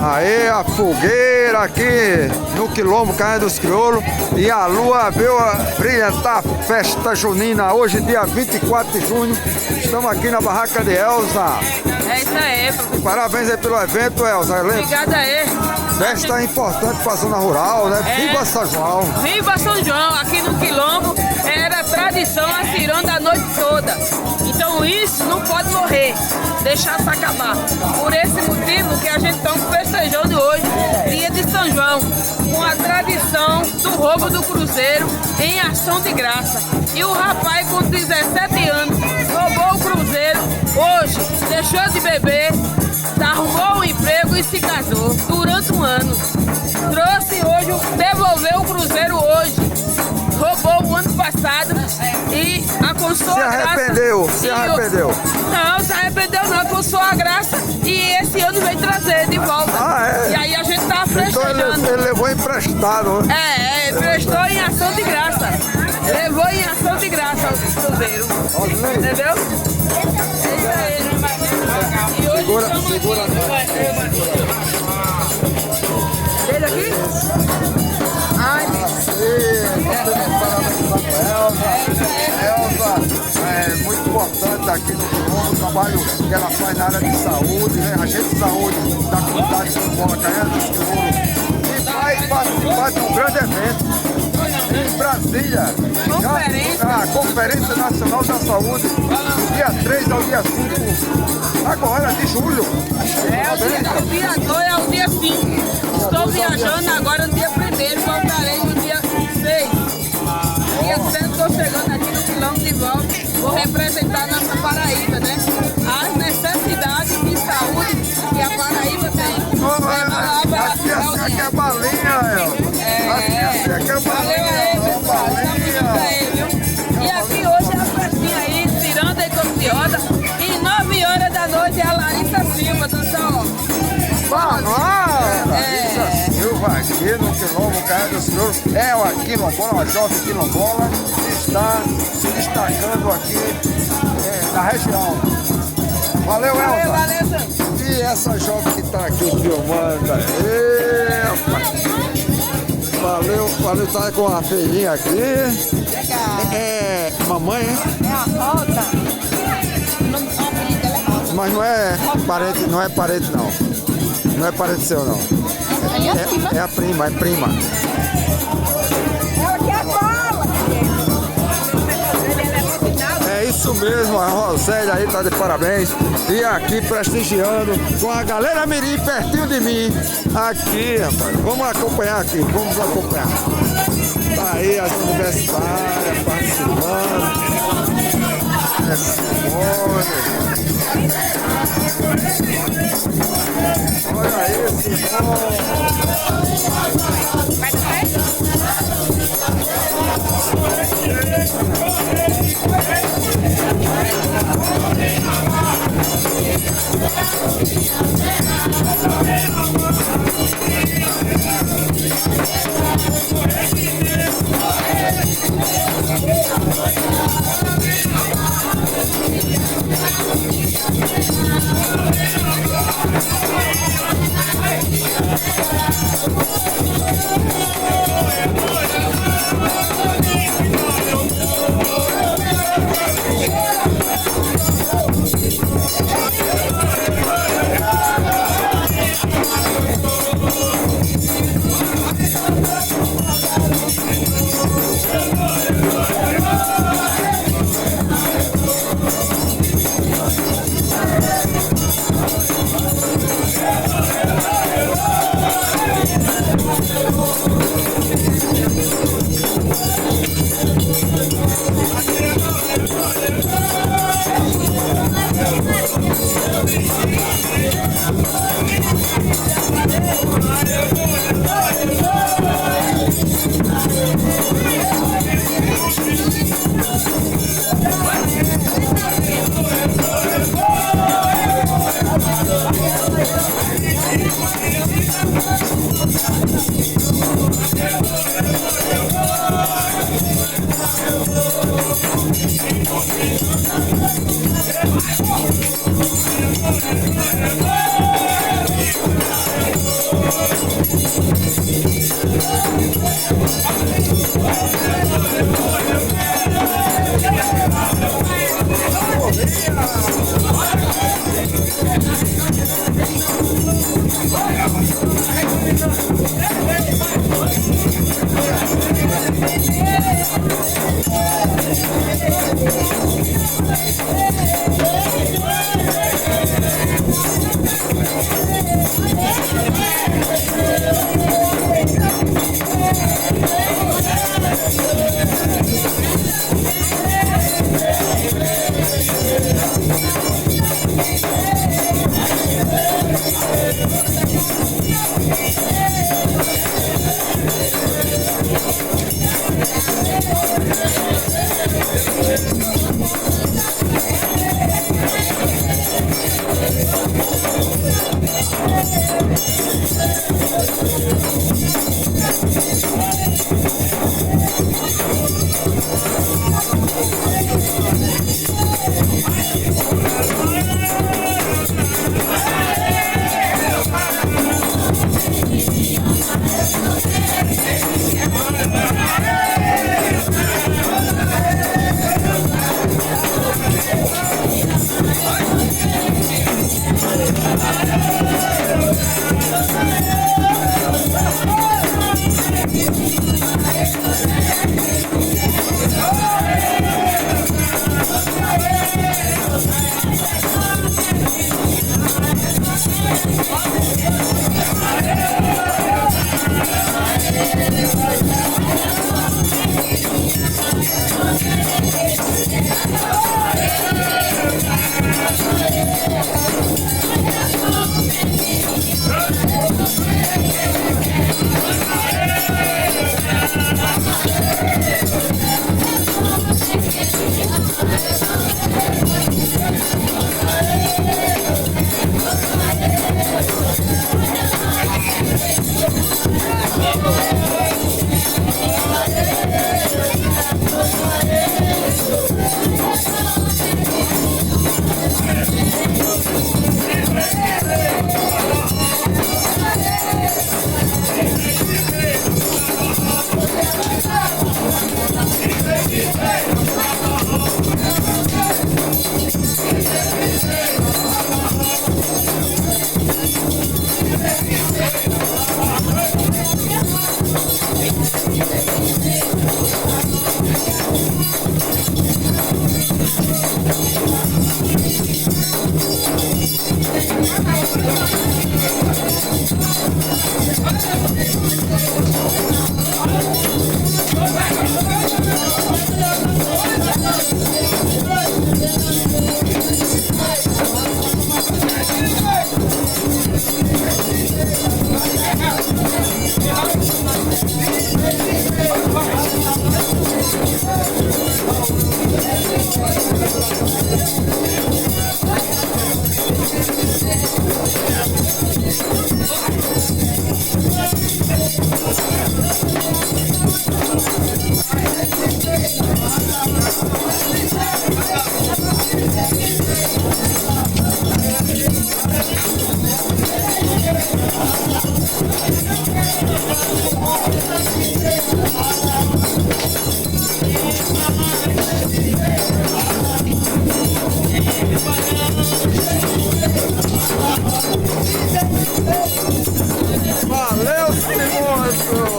Aí a fogueira aqui no quilombo Cainha dos Crioulos e a lua veio brilhantar a festa junina hoje, dia 24 de junho. Estamos aqui na barraca de Elza. É isso aí, professor. Parabéns aí pelo evento, Elza. Obrigada aí. Festa importante para a zona rural, né? Viva São João! Viva São João! Aqui no quilombo era tradição a ciranda a noite toda. Então isso não pode morrer, deixar se acabar. Por esse motivo que a gente está festejando hoje, dia de São João, com a tradição do roubo do cruzeiro em ação de graça. E o rapaz com 17 anos roubou o cruzeiro, hoje deixou de beber, arrumou um emprego e se casou durante um ano. Trouxe hoje, devolveu o cruzeiro hoje. Roubou o ano passado e alcançou a graça. Se arrependeu? Não, se arrependeu não, alcançou a graça e esse ano veio trazer de volta. É? E aí a gente tá festejando. Então ele levou emprestado, né? Prestou em ação de graça. Levou em ação de graça o cruzeiro. Entendeu? É isso aí. E hoje Segura. Ele aqui? Ai, Elza é muito importante aqui no quilombo, o trabalho que ela faz na área de saúde, né? Agente de saúde da comunidade de Bola Cainha dos Crioulos, e vai participar de um grande evento em Brasília. A Conferência Nacional da Saúde, do dia 3 ao dia 5, agora de julho. O dia 2 ao dia 5. Estou viajando agora no dia 1º, voltarei no dia 6. Dia 7 estou chegando aqui no quilombo de volta. Vou representar nossa Paraíba, né? As necessidades de saúde que a Paraíba tem. Aqui é balinha, Aqui é balinha. E aqui hoje é a festinha aí, ciranda e copiosa. E 9 horas da noite é a Larissa Silva, dançando. Silva aqui no quilombo Cainha dos Crioulos, é uma quilombola, uma jovem quilombola que está se destacando aqui na região. Valeu, Elza! Valeu, E essa jovem que está aqui filmando valeu, tá com a filhinha aqui. É mamãe, hein? É a Rosa. Mas não é parente não. Não é parente seu, não. É a prima, Ela quer a bola. É isso mesmo, a Rosélia aí tá de parabéns. E aqui prestigiando com a galera mirim pertinho de mim. Aqui, rapaz, vamos acompanhar. Tá aí as universitárias participando. Olha aí, Simone. Vai dar certo?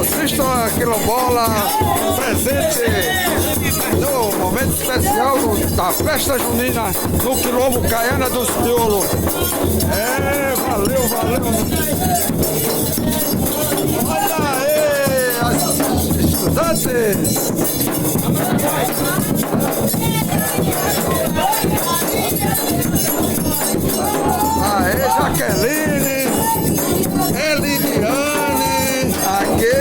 Assistam Quilombola, presente no momento especial da festa junina no Quilombo Caiana dos Crioulos. Valeu, valeu. Olha aí, as estudantes. Aê, Jaqueline, Elidiane, aqui,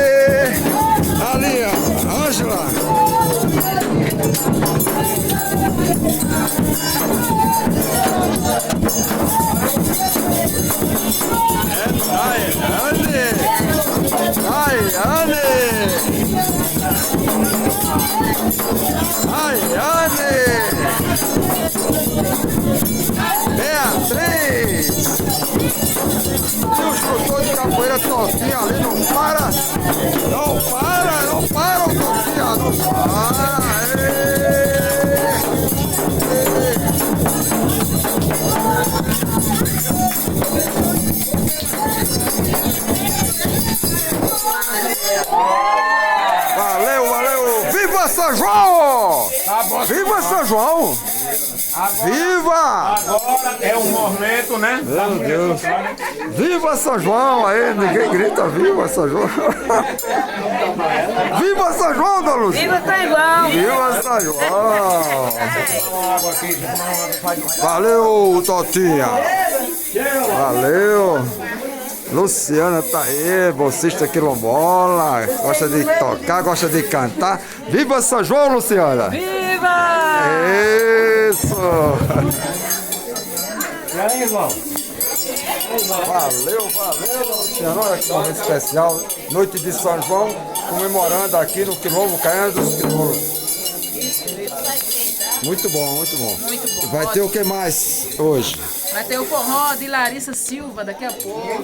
ali, ó, Ângela. Beatriz! E os produtores de capoeira Totinha ali, não para. Não para, o Totinha, não para. Valeu! Viva São João! Viva São João! Viva! Agora é um momento, né? Meu Deus! Viva São João! Aí, ninguém grita Viva São João! Viva São João, Dona Lúcia! Viva São João! Viva São João! Valeu, Totinha! Valeu! Luciana tá aí, bolsista quilombola, gosta de tocar, gosta de cantar. Viva São João, Luciana! Viva! Isso! E aí, irmão? Valeu, Luciana! Olha que momento especial, noite de São João, comemorando aqui no Quilombo Caiana dos Crioulos. Muito bom, muito bom. Muito bom. Vai ter o que mais hoje? Vai ter o forró de Larissa Silva daqui a pouco.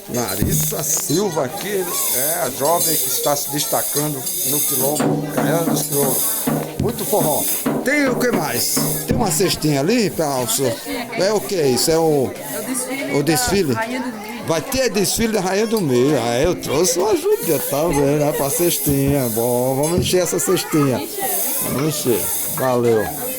Larissa Silva aqui, a jovem que está se destacando no Quilombo Caiana dos Crioulos. Muito forró. Tem o que mais? Tem uma cestinha ali para o senhor? É o que isso? É o desfile? Da Rainha do Milho. Vai ter desfile da Rainha do Milho. Aí eu trouxe uma ajuda, tá vendo? Né? Para cestinha. Bom, vamos encher essa cestinha. Vamos encher. Valeu.